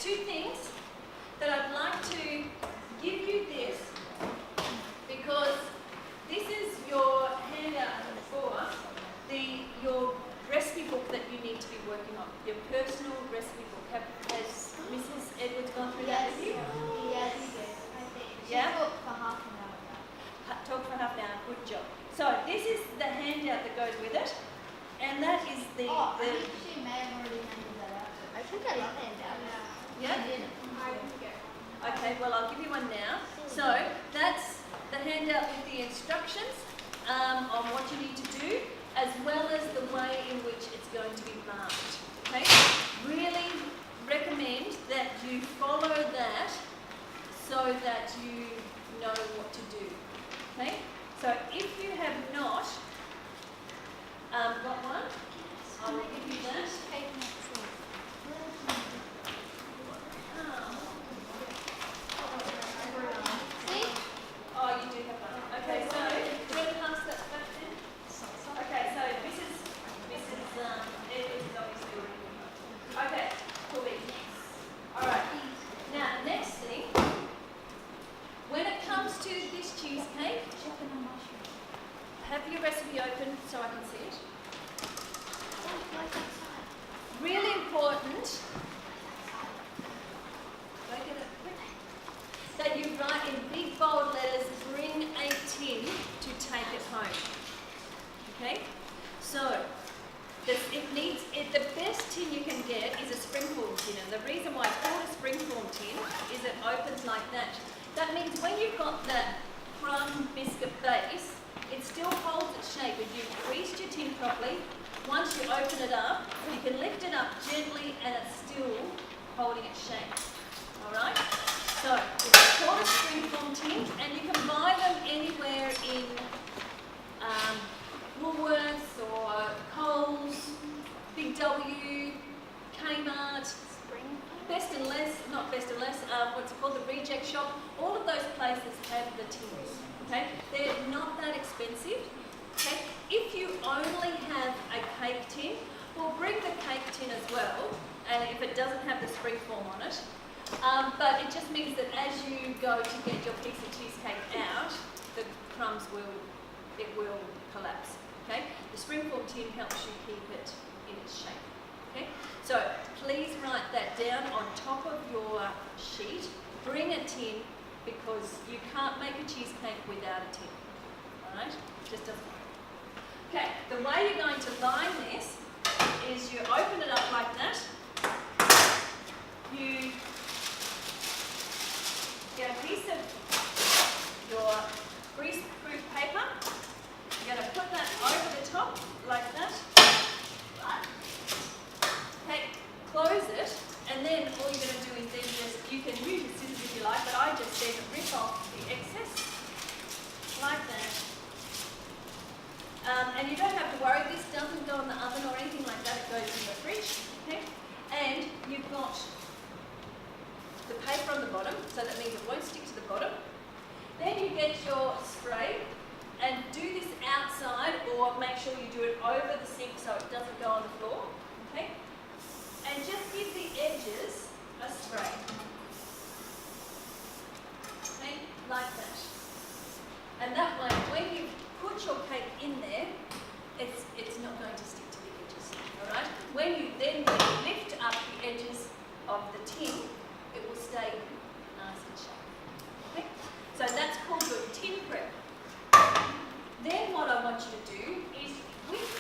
two things that I'd like to give you this, because this is your handout for your recipe book that you need to be working on, your personal recipe book. Has Mrs. Edwards gone through that with you? Yes. Yeah? Talk for half an hour. Talk for half an hour, good job. So this is the handout that goes with it, and that is the... I think she may have already handed that out. I think I love handouts. Yeah? I didn't. Okay, well I'll give you one now. So that's the handout with the instructions on what you need to do, as well as the way in which it's going to be marked. Okay? Really recommend that you follow that so that you know what to do. Okay? So if you have not got one, I will give you that. Oh, you do have one. Okay, so do you want to pass that back then? Okay, so Mrs. Edwards is obviously already with her. Okay, cool. Alright, now next thing, when it comes to this cheesecake, have your recipe open so I can see it. Really important that you write in big bold letters, bring a tin to take it home. Okay? So, the best tin you can get is a springform tin, and the reason why it's called a springform tin is it opens like that. That means when you've got that crumb biscuit base, it still holds its shape. If you've greased your tin properly, once you open it up, you can lift it up gently and it's still holding its shape. Alright? So, it's called a springform tin, and you can buy them anywhere in Woolworths or Coles, Big W, Kmart, Best and Less, what's it called, the Reject Shop. All of those places have the tins. Okay? They're not that expensive. Okay? If you only have a cake tin, well, bring the cake tin as well, and if it doesn't have the springform on it. But it just means that as you go to get your piece of cheesecake out, the crumbs will collapse. Okay? The springform tin helps you keep it in its shape. Okay? So please write that down on top of your sheet. Bring a tin, because you can't make a cheesecake without a tin. Alright? Just doesn't work. Okay, the way you're going to line this is you open it up like that. You get a piece of your grease-proof paper. You're going to put that over the top like that. Okay, close it, and then all you're going to do is then you can use your scissors if you like, but I just then rip off the excess like that. And you don't have to worry, this doesn't go in the oven or anything like that, it goes in the fridge. Okay? And you've got the paper on the bottom, so that means it won't stick to the bottom. Then you get your spray and do this outside, or make sure you do it over the sink so it doesn't go on the floor. Okay? And just give the edges a spray. Okay? Like that. And that way, when you put your cake in there, it's not going to stick to the edges. Alright? When you lift up the edges of the tin, it will stay nice and sharp. Okay? So that's called your tin prep. Then what I want you to do is, with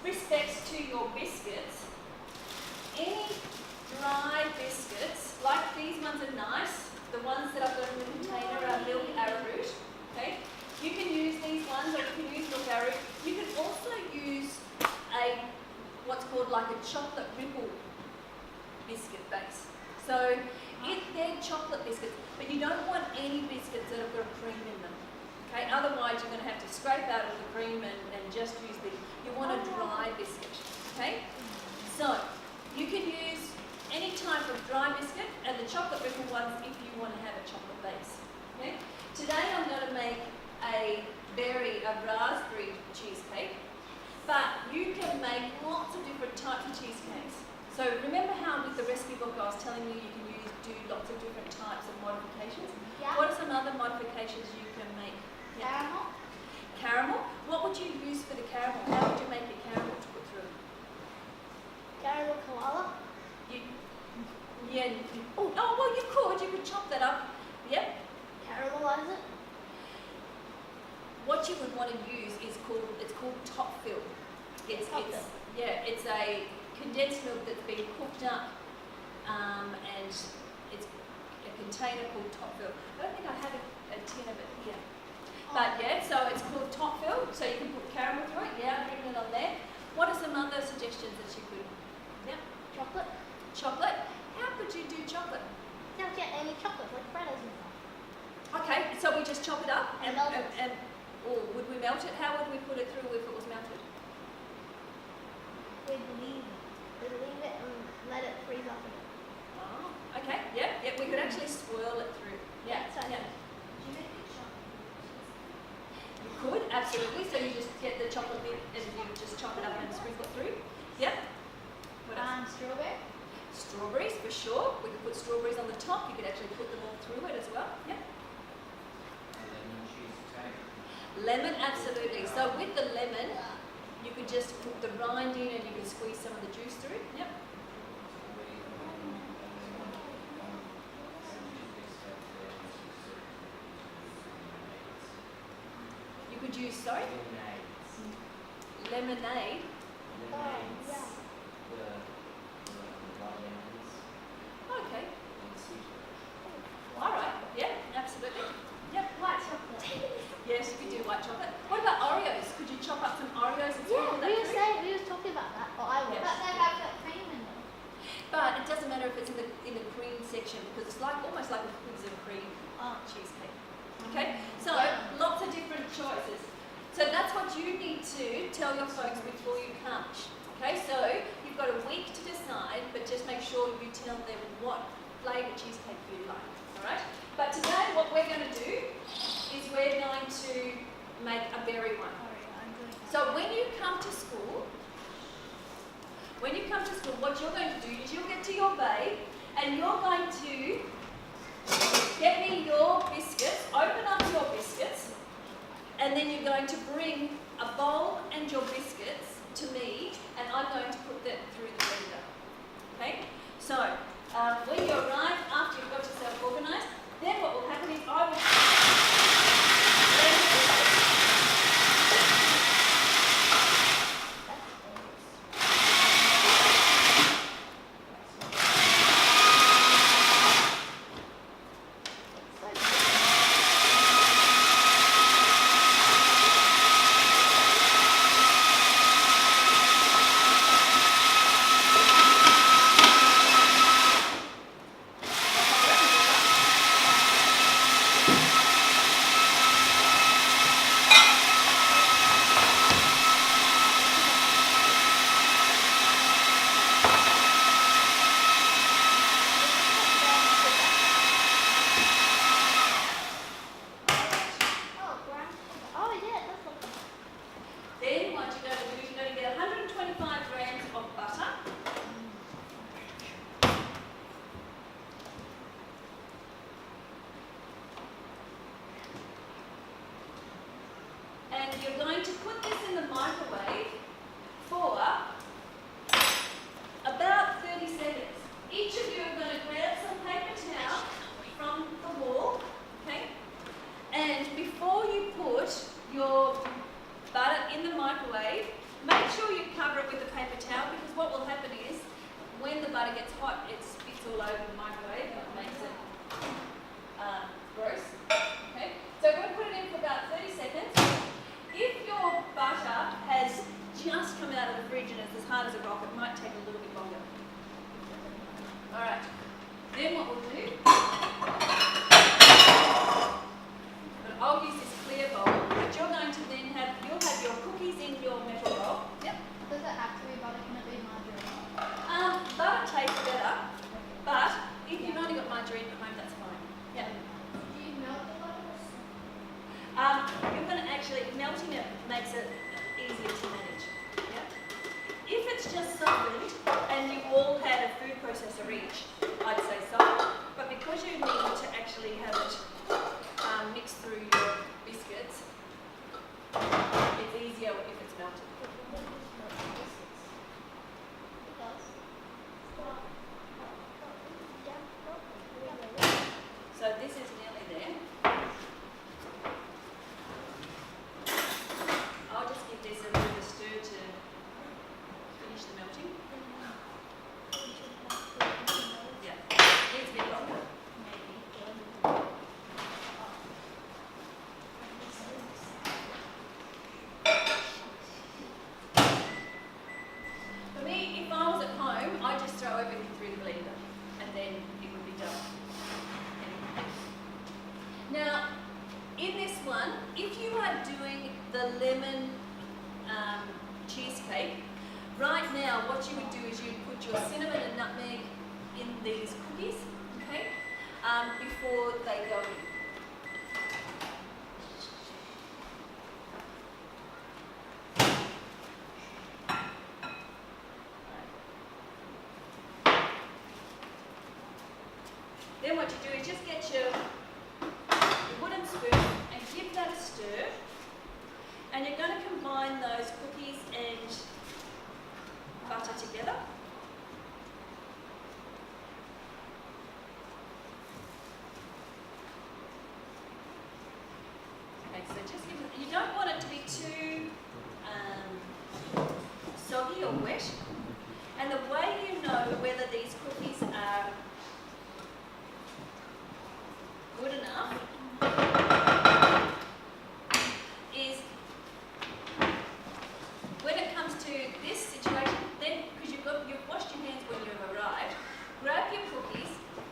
respects to your biscuits, any dry biscuits, like these ones are nice, the ones that I've got in the container are milk arrowroot. Okay? You can use these ones, or you can use milk arrowroot. You can also use what's called like a chocolate ripple biscuit base. So they're chocolate biscuits, but you don't want any biscuits that have got cream in them. Okay? Otherwise you're going to have to scrape out all the cream and just use you want a dry biscuit. Okay? So you can use any type of dry biscuit, and the chocolate ripple ones if you want to have a chocolate base. Okay? Today I'm going to make a raspberry cheesecake, but you can make lots of different types of cheesecakes. So remember how with the recipe book I was telling you you can use do lots of different types of modifications. Yeah. What are some other modifications you can make? Caramel. Caramel. What would you use for the caramel? How would you make it caramel to put through? Caramel koala. Oh, well, you could. You could chop that up. Yep. Caramelize it. What you would want to use is called top fill. It's a condensed milk that's been cooked up, and it's a container called top fill. I don't think I have a tin of it here. But yeah, so it's called top fill, so you can put caramel through it. Yeah, I've written it on there. What are some other suggestions that you could? Yeah. Chocolate. Chocolate. How could you do chocolate? Don't get any chocolate like Freddo's and stuff. Okay, so we just chop it up And melt it. or would we melt it? How would we put it through if it was melted? We'd leave it and let it freeze up again. Oh, okay. Yeah, we could actually swirl it through. Yeah, So yeah. you make it chocolate. You could, absolutely. So you just get the chocolate bit and you just chop it up and sprinkle it through. Yep. What else? Strawberry. Strawberries, for sure. We could put strawberries on the top. You could actually put them all through it as well. Yep. Lemon cheesecake. Lemon, absolutely. So with the lemon, you could just put the rind in and you can squeeze some of the juice through. Yep. You could use, sorry? Lemonade. Okay. All right. Yeah, absolutely. Yep. White chocolate. Yes, you could do white chocolate. What about Oreos? Could you chop up some Oreos and Yeah, sprinkle that through? we was talking about that. Or I was. Yes. But they have that cream in them. But it doesn't matter if it's in the cream section because it's like almost like a cookies and cream cheesecake. Okay, so lots of different choices. So that's what you need to tell your folks before you come. Okay, so you've got a week to decide, but just make sure you tell them what flavour cheesecake you like. All right. But today, what we're going to do is we're going to make a berry one. So when you come to school, what you're going to do is you'll get to your bay and you're going to get me your biscuits, open up your biscuits, and then you're going to bring a bowl and your biscuits to me, and I'm going to put them through the blender. Okay? So when you arrive, after you've got yourself organised, then what will happen is I will blend it. Then what you're going to do is you're going to get 125 grams of butter. And you're going to put this in the microwave for about 30 seconds. Each of you are going to grab some paper towel from the wall, okay? And before you put your butter in the microwave, make sure you cover it with a paper towel because what will happen is when the butter gets hot, it spits all over the microwave and it makes it gross. Okay? So we're going to put it in for about 30 seconds. If your butter has just come out of the fridge and it's as hard as a rock, it might take a little bit longer. Alright. Then what we'll do, I'll use this clear bowl, but you're going to then you'll have your cookies in your metal bowl. Yep. Does it have to be butter? Can it be margarine? Butter tastes better, but if you've only got margarine at home, that's fine. Yep. Do you melt the butter? You're going to actually, melting it makes it easier to manage. Yep. If it's just softened and you all had a food processor each, I'd say so. But because you need to actually have it mixed through your biscuits, it's easier if it's melted. So this is nearly there. I'll just give this a bit of a stir to finish the melting. Yeah, needs a bit longer. For me, if I was at home, I'd just throw everything through the blender and then it would be done. Now, in this one, if you are doing the lemon cheesecake, right now what you would do is you'd put your cinnamon and nutmeg in these cookies, okay, before they go in. Then what you do is just get your wooden spoon and give that a stir, and you're going to combine those cookies and butter together. Okay, so just give it, you don't want it to be too soggy or wet, and the way you know whether these cookies are good enough is when it comes to this situation, then because you've washed your hands when you've arrived, grab your cookies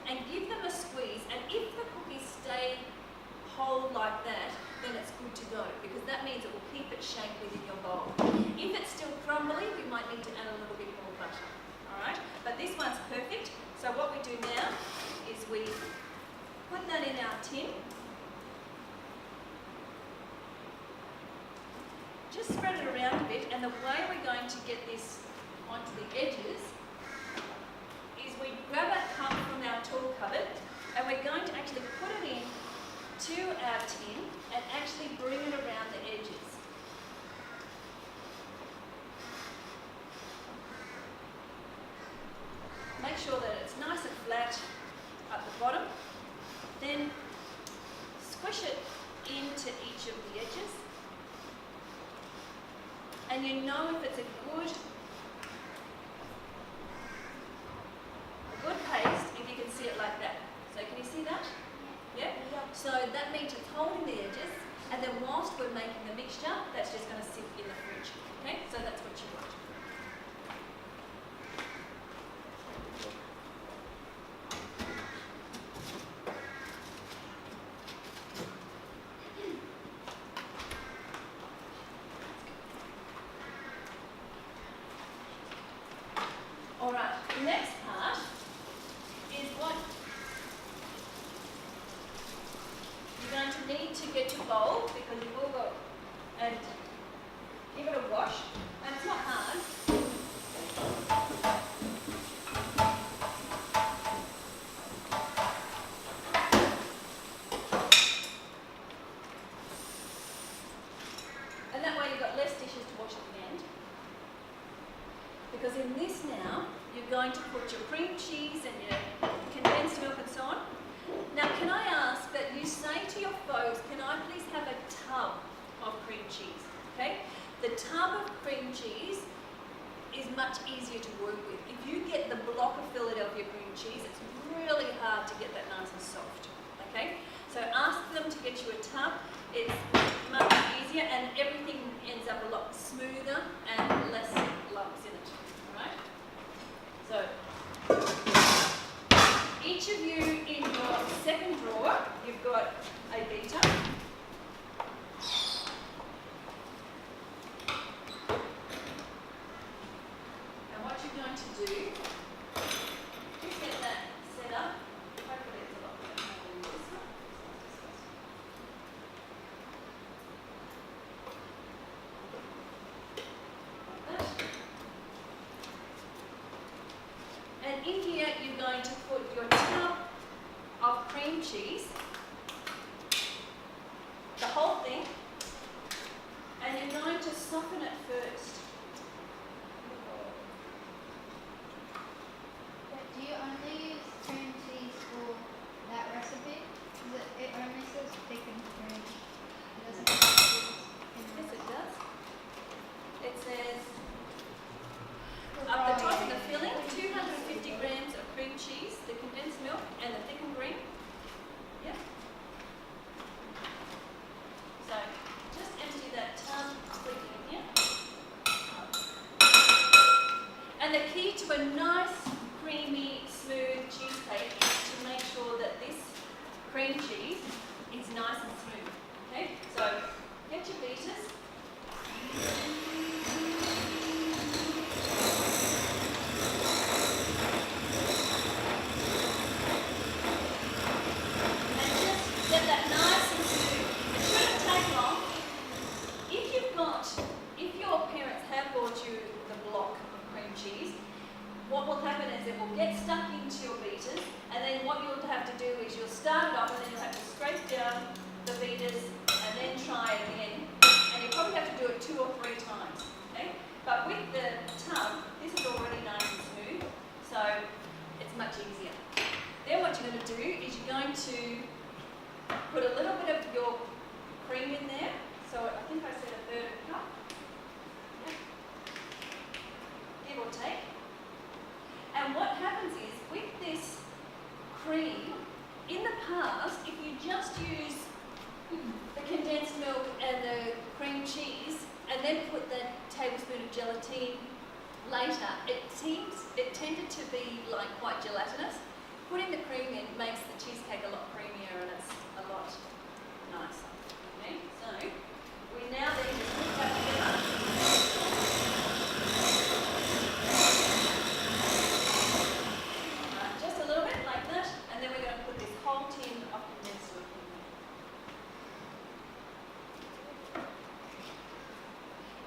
and give them a squeeze, and if the cookies stay whole like that, then it's good to go, because that means it will keep its shape within your bowl. If it's still crumbly, we might need to add a little bit more butter. Alright? But this one's perfect. So what we do now is we put that in our tin. Just spread it around a bit, and the way we're going to get this onto the edges is we grab a cup from our tool cupboard, and we're going to actually put it in to our tin and actually bring it around the edges. Make sure that it's nice and flat at the bottom. Then squish it into each of the edges. And you know if it's a good paste if you can see it like that. So can you see that? Yeah? So that means it's holding the edges, and then whilst we're making the mixture, that's just going to sit in the fridge. Okay? So that's what you want. Alright, the next part is what you're going to need to get your bowl, because you've all got, and give it a wash, and it's not hard. And that way you've got less dishes to wash at the end. Because in this now, you're going to put your cream cheese and your condensed milk and so on. Now, can I ask that you say to your folks, can I please have a tub of cream cheese? Okay? The tub of cream cheese is much easier to work with. If you get the block of Philadelphia cream cheese, it's really hard to get that nice and soft. Okay? So ask them to get you a tub. It's much easier, and everything ends up a lot smoother and less lumps in it. Alright? So, each of you in your second drawer, you've got a beater. And what you're going to do, just get that set up. Hopefully it's a lot better than this one. Like that. And in here, you're going to put your tub of cream cheese, the whole thing, and you're going to soften it first. But do you only use cream cheese for that recipe? Because it only says thick and cream. It doesn't have cheese in Yes, it. it does. It says up the top of the filling, 250 grams of cream cheese, the condensed milk, and the thickened cream. Yep. So just empty that tub quickly in here. And the key to a nice, creamy, smooth cheesecake is to make sure that this cream cheese is nice and smooth. Okay, so get your beaters. And just get that nice and smooth. It shouldn't take long. If your parents have bought you the block of cream cheese, what will happen is it will get stuck into your beaters, and then what you'll have to do is you'll start it off, and then you'll have to scrape down the beaters, and then try again, and you probably have to do it 2 or 3 times. Okay? But with the tub, this is already nice and smooth, so it's much easier. Then what you're going to do is you're going to put a little bit of your cream in there. So I think I said 1/3 cup. Yep. Give or take. And what happens is with this cream, in the past, if you just use the condensed milk and the cream cheese and then put the tablespoon of gelatine later, it tended to be like quite gelatinous. Putting the cream in makes the cheesecake a lot creamier and it's a lot nicer. Okay, so we now then just put that together. Alright, just a little bit like that, and then we're going to put this whole tin of condensed milk in there.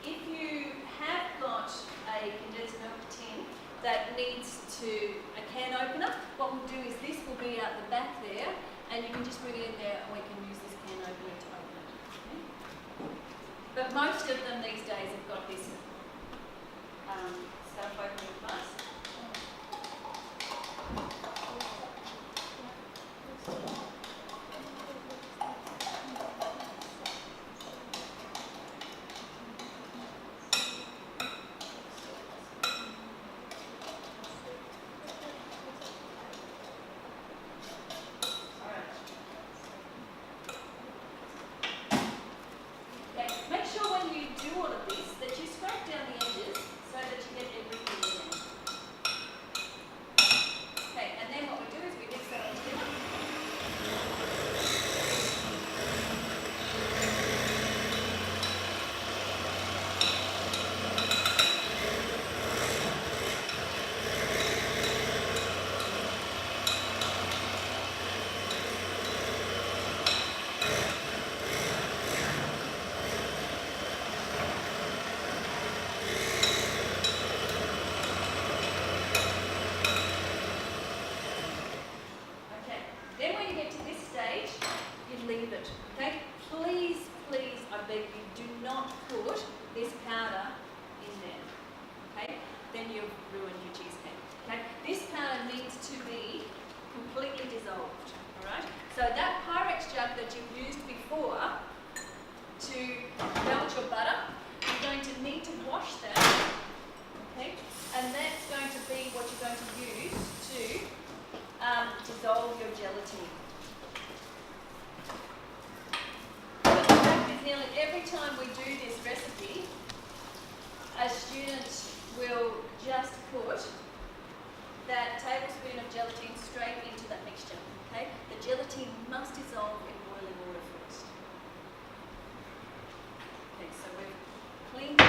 If you have got a condensed milk tin that needs a can opener, what we'll do is this will be out the back there, and you can just bring it in there and we can use this can opener to open it. Okay? But most of them these days have got this stuff opening device. Okay, make sure when you do all of this that you scrape down the edges so that you get everything in there. Okay, and then what we do is we mix that all together. Okay, then when you get to this stage, you leave it. Okay, please, please, I beg you, do not put this powder in there. Okay, then you'll ruin your cheesecake. Okay, this powder needs to be completely dissolved. All right, so that Pyrex jug that you've used before to melt your butter, you're going to need to wash that. Okay, and that's going to be what you're going to use to dissolve your gelatine. But the fact is, nearly every time we do this recipe, a student will just put that tablespoon of gelatine straight into that mixture. Okay, the gelatine must dissolve in boiling water first. Okay, so we've cleaned it.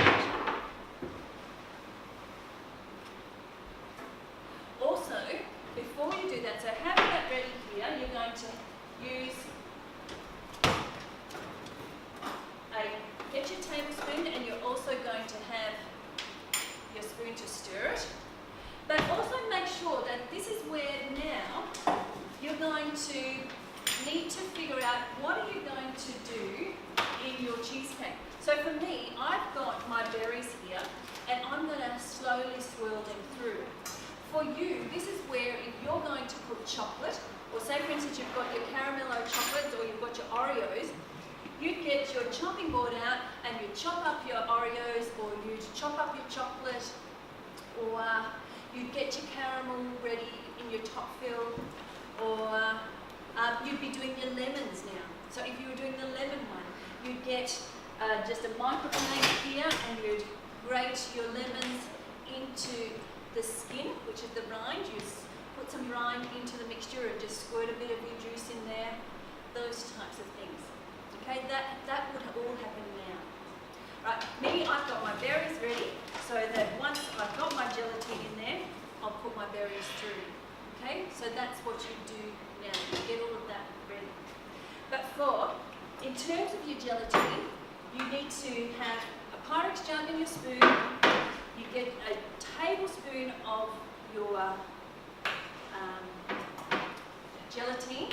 Also, before you do that, so having that ready here, you're going to use get your tablespoon, and you're also going to have your spoon to stir it. But also make sure that this is where now you're going to figure out what are you going to do in your cheesecake. So for me, I've got my berries here, and I'm going to slowly swirl them through. For you, this is where if you're going to put chocolate, or say for instance you've got your caramello chocolates or you've got your Oreos, you'd get your chopping board out and you'd chop up your Oreos, or you'd chop up your chocolate, or you'd get your caramel ready in your top fill, or you'd be doing your lemons now. So if you were doing the lemon one, you'd get just a microplane here and you'd grate your lemons into the skin, which is the rind. You put some rind into the mixture and just squirt a bit of your juice in there, those types of things. Okay, that would all happen now. Right, me, I've got my berries ready, so that once I've got my gelatine in there, I'll put my berries through. Okay, so that's what you do now, you get all of that ready. But in terms of your gelatine, you need to have a Pyrex jug and your spoon. You get a tablespoon of your gelatine,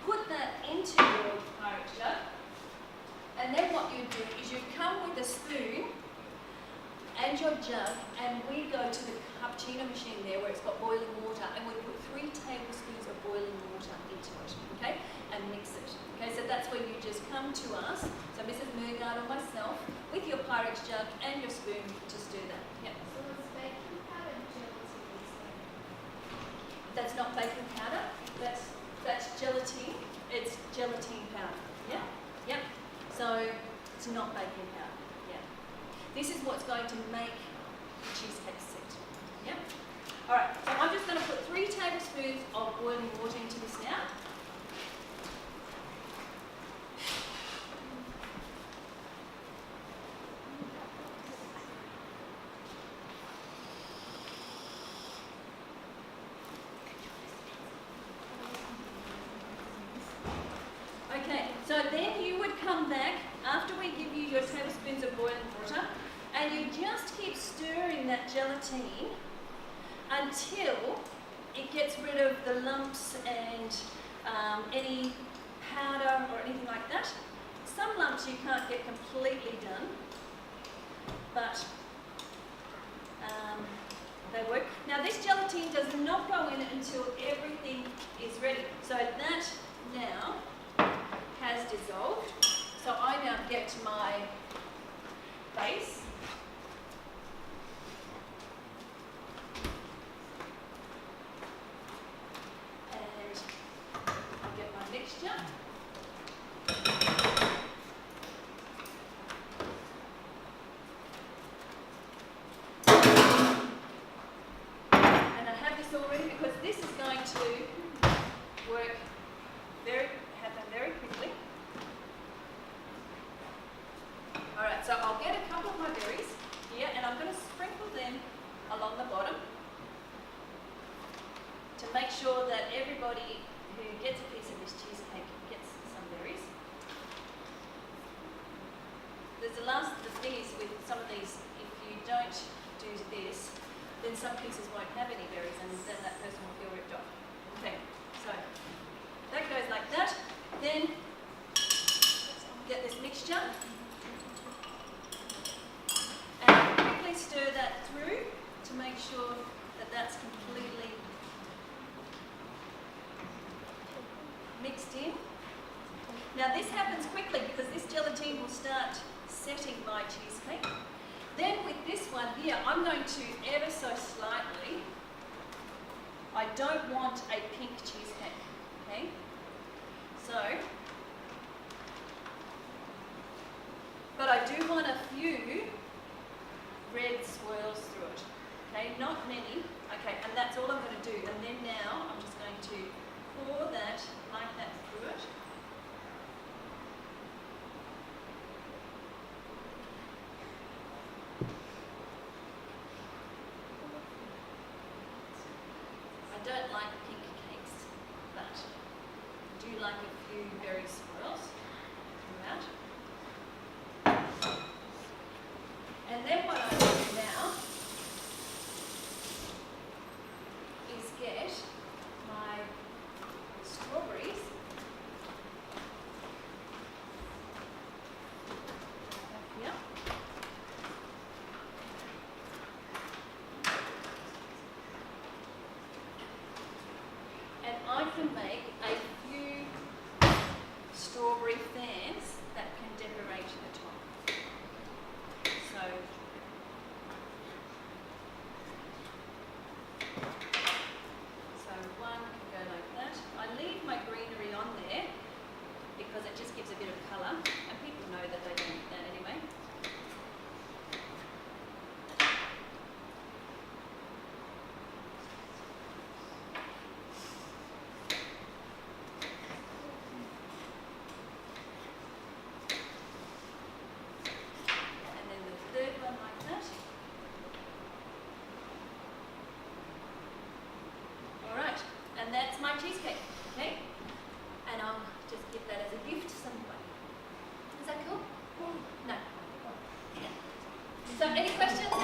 put that into your Pyrex jug, and then what you do is you come with a spoon and your jug, and we go to the cappuccino machine there where it's got boiling water, and we put 3 tablespoons of boiling water into it, okay, and mix it. Okay, so that's when you just come to us, so Mrs. Murgard or myself, with your Pyrex jug and your spoon, just do that. Yeah. So it's baking powder gelatine. That's not baking powder, that's gelatine, it's gelatine powder. Yeah? Yep. So it's not baking powder. Yeah. This is what's going to make the cheesecake sit. Yep. Alright, so I'm just going to put 3 tablespoons of boiling water into this now. Okay, so then you would come back after we give you your tablespoons of boiling water, and you just keep stirring that gelatine until it gets rid of the lumps and any powder or anything like that. Some lumps you can't get completely done, but they work. Now this gelatine does not go in until everything is ready. So that now has dissolved. So I now get my base. And I get my mixture. And I have this all ready because this is going to work happen very quickly. Alright, so I'll get a couple of my berries here and I'm going to sprinkle them along the bottom to make sure that everybody who gets a piece of this cheesecake gets some berries. The thing is with some of these, if you don't do this, then some pieces won't have any berries and then that person will feel ripped off. Okay, so that goes like that. Then get this mixture and quickly stir that through to make sure that that's completely mixed in. Now this happens quickly because this gelatine will start setting my cheesecake. Then with this one here, I'm going to ever so slightly, I don't want a pink cheesecake, okay? So, but I do want a few red swirls through it, okay? Not many, okay, and that's all I'm going to do. And then now I'm just going to pour that like that through it. I don't like pink cakes, but I do like a few berry swirls throughout. And then what I do now is get my strawberries So one can go like that. I leave my greenery on there because it just gives a bit of colour, and people know that they don't eat that anyway. And then the third one like that. All right, and that's my cheesecake, okay? And I'll just give that as a gift to someone. Is that cool? No. So any questions?